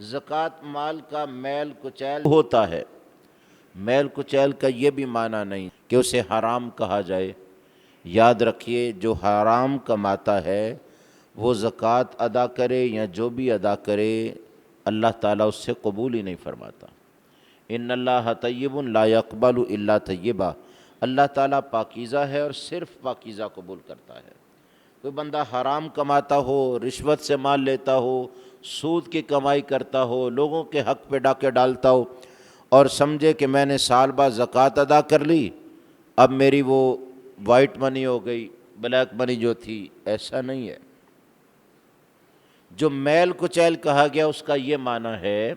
زکوٰۃ مال کا میل کچیل ہوتا ہے۔ میل کچیل کا یہ بھی معنی نہیں کہ اسے حرام کہا جائے۔ یاد رکھیے، جو حرام کماتا ہے وہ زکوٰۃ ادا کرے یا جو بھی ادا کرے، اللہ تعالیٰ اس سے قبول ہی نہیں فرماتا۔ ان اللہ طیب لا یقبل الا طیبا، اللہ تعالیٰ پاکیزہ ہے اور صرف پاکیزہ قبول کرتا ہے۔ کوئی بندہ حرام کماتا ہو، رشوت سے مال لیتا ہو، سود کی کمائی کرتا ہو، لوگوں کے حق پہ ڈاکے ڈالتا ہو اور سمجھے کہ میں نے سال بعد زکوٰۃ ادا کر لی، اب میری وہ وائٹ منی ہو گئی، بلیک منی جو تھی، ایسا نہیں ہے۔ جو میل کچیل کہا گیا اس کا یہ معنی ہے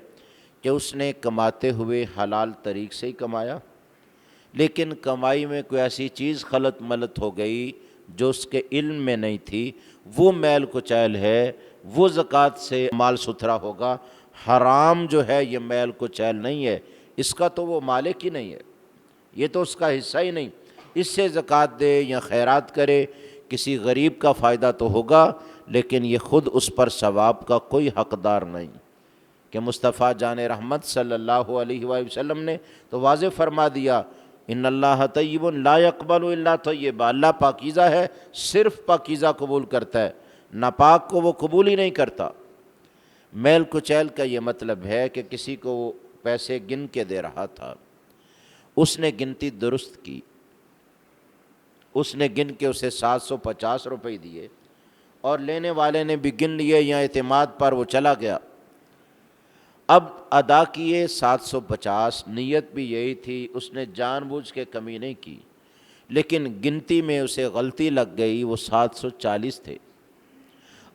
کہ اس نے کماتے ہوئے حلال طریق سے ہی کمایا، لیکن کمائی میں کوئی ایسی چیز خلط ملط ہو گئی جو اس کے علم میں نہیں تھی، وہ میل کچیل ہے، وہ زکوٰۃ سے مال ستھرا ہوگا۔ حرام جو ہے یہ میل کچیل نہیں ہے، اس کا تو وہ مالک ہی نہیں ہے، یہ تو اس کا حصہ ہی نہیں۔ اس سے زکوٰۃ دے یا خیرات کرے، کسی غریب کا فائدہ تو ہوگا، لیکن یہ خود اس پر ثواب کا کوئی حقدار نہیں۔ کہ مصطفیٰ جان رحمت صلی اللہ علیہ وآلہ وسلم نے تو واضح فرما دیا، ان اللہ طیب لا یقبل الا طیبا، اللہ پاکیزہ ہے، صرف پاکیزہ قبول کرتا ہے، ناپاک کو وہ قبول ہی نہیں کرتا۔ میل کچیل کا یہ مطلب ہے کہ کسی کو وہ پیسے گن کے دے رہا تھا، اس نے گنتی درست کی، اس نے گن کے اسے 750 روپے دیے اور لینے والے نے بھی گن لیے، یا اعتماد پر وہ چلا گیا۔ اب ادا کیے 750، نیت بھی یہی تھی، اس نے جان بوجھ کے کمی نہیں کی، لیکن گنتی میں اسے غلطی لگ گئی، وہ 740 تھے۔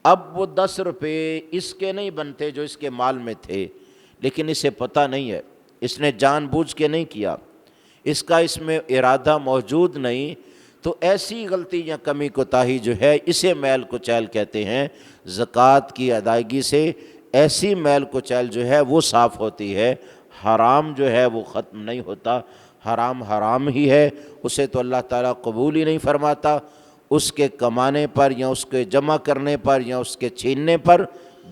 اب وہ 10 روپے اس کے نہیں بنتے جو اس کے مال میں تھے، لیکن اسے پتہ نہیں ہے، اس نے جان بوجھ کے نہیں کیا، اس کا اس میں ارادہ موجود نہیں، تو ایسی غلطی یا کمی کوتاہی جو ہے اسے میل کچیل کہتے ہیں۔ زکوٰۃ کی ادائیگی سے ایسی میل کچیل جو ہے وہ صاف ہوتی ہے، حرام جو ہے وہ ختم نہیں ہوتا، حرام حرام ہی ہے، اسے تو اللہ تعالیٰ قبول ہی نہیں فرماتا۔ اس کے کمانے پر یا اس کے جمع کرنے پر یا اس کے چھیننے پر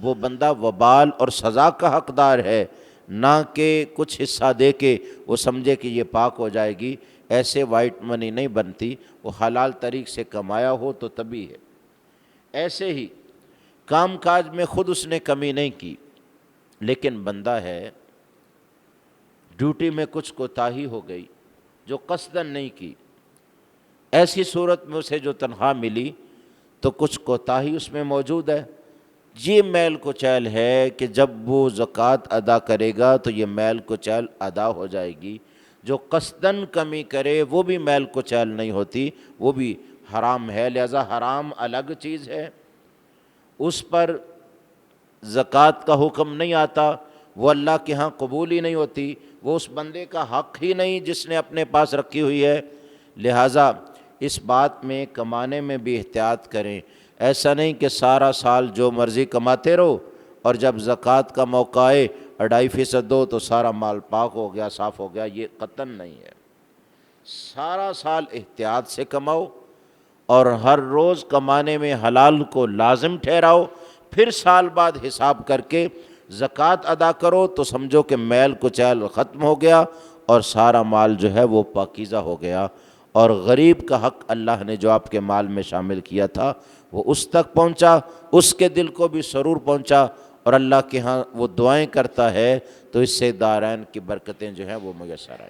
وہ بندہ وبال اور سزا کا حقدار ہے، نہ کہ کچھ حصہ دے کے وہ سمجھے کہ یہ پاک ہو جائے گی۔ ایسے وائٹ منی نہیں بنتی، وہ حلال طریق سے کمایا ہو تو تبھی ہے۔ ایسے ہی کام کاج میں خود اس نے کمی نہیں کی، لیکن بندہ ہے ڈیوٹی میں کچھ کوتاہی ہو گئی جو قصداً نہیں کی، ایسی صورت میں اسے جو تنخواہ ملی تو کچھ کوتاہی اس میں موجود ہے، یہ میل کچیل ہے کہ جب وہ زکوٰۃ ادا کرے گا تو یہ میل کچیل ادا ہو جائے گی۔ جو قصداً کمی کرے وہ بھی میل کچیل نہیں ہوتی، وہ بھی حرام ہے۔ لہذا حرام الگ چیز ہے، اس پر زکوٰۃ کا حکم نہیں آتا، وہ اللہ کے ہاں قبول ہی نہیں ہوتی، وہ اس بندے کا حق ہی نہیں جس نے اپنے پاس رکھی ہوئی ہے۔ لہٰذا اس بات میں کمانے میں بھی احتیاط کریں، ایسا نہیں کہ سارا سال جو مرضی کماتے رہو اور جب زکوٰۃ کا موقع آئے 2.5% دو تو سارا مال پاک ہو گیا، صاف ہو گیا، یہ قطعاً نہیں ہے۔ سارا سال احتیاط سے کماؤ اور ہر روز کمانے میں حلال کو لازم ٹھہراؤ، پھر سال بعد حساب کر کے زکوٰۃ ادا کرو تو سمجھو کہ میل کچیل ختم ہو گیا اور سارا مال جو ہے وہ پاکیزہ ہو گیا، اور غریب کا حق اللہ نے جو آپ کے مال میں شامل کیا تھا وہ اس تک پہنچا، اس کے دل کو بھی سرور پہنچا، اور اللہ کے ہاں وہ دعائیں کرتا ہے تو اس سے دارین کی برکتیں جو ہیں وہ میسر آئیں۔